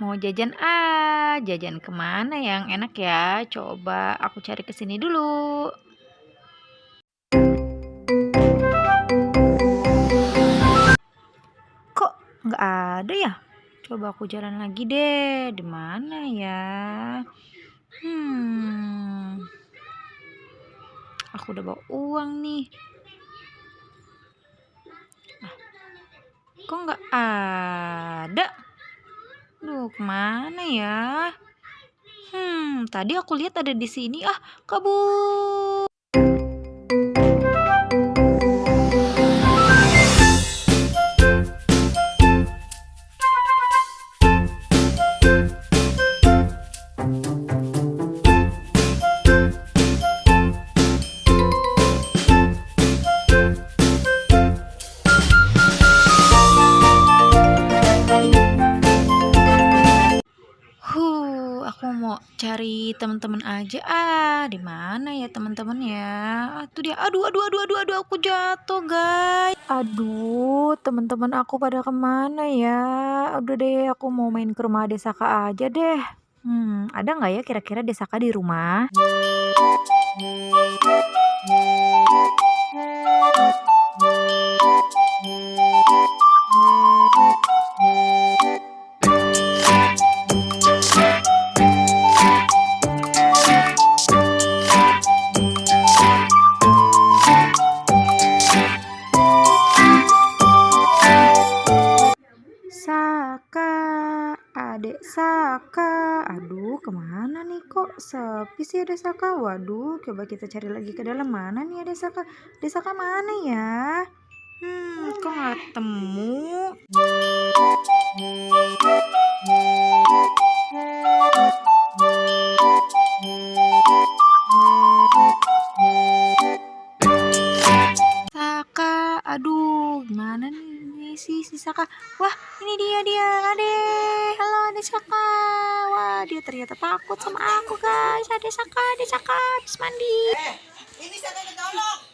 Mau jajan jajan kemana yang enak ya? Coba aku cari ke sini dulu. Kok nggak ada ya? Coba aku jalan lagi deh. Di mana ya? Aku udah bawa uang nih. Kok nggak ada? Duh, kemana ya? Tadi aku lihat ada di sini. Kabur. Aku mau cari teman-teman aja. Di mana ya teman-teman ya? Tuh dia. Aduh, aku jatuh, guys. Aduh, teman-teman aku pada kemana ya? Udah deh, aku mau main ke rumah Desaka aja deh. Ada nggak ya kira-kira Desaka di rumah? Saka, adek Saka. Aduh, kemana nih kok sepi sih adek Saka? Waduh, coba kita cari lagi ke dalam. Mana nih adek Saka? Adek Saka mana ya? Kok nggak temu? Saka, aduh, gimana nih si Saka? Wah, ini dia, Ade. Halo, Ade Saka. Wah, dia ternyata takut sama aku, guys. Ade Saka habis mandi. Ini Saka ketolong.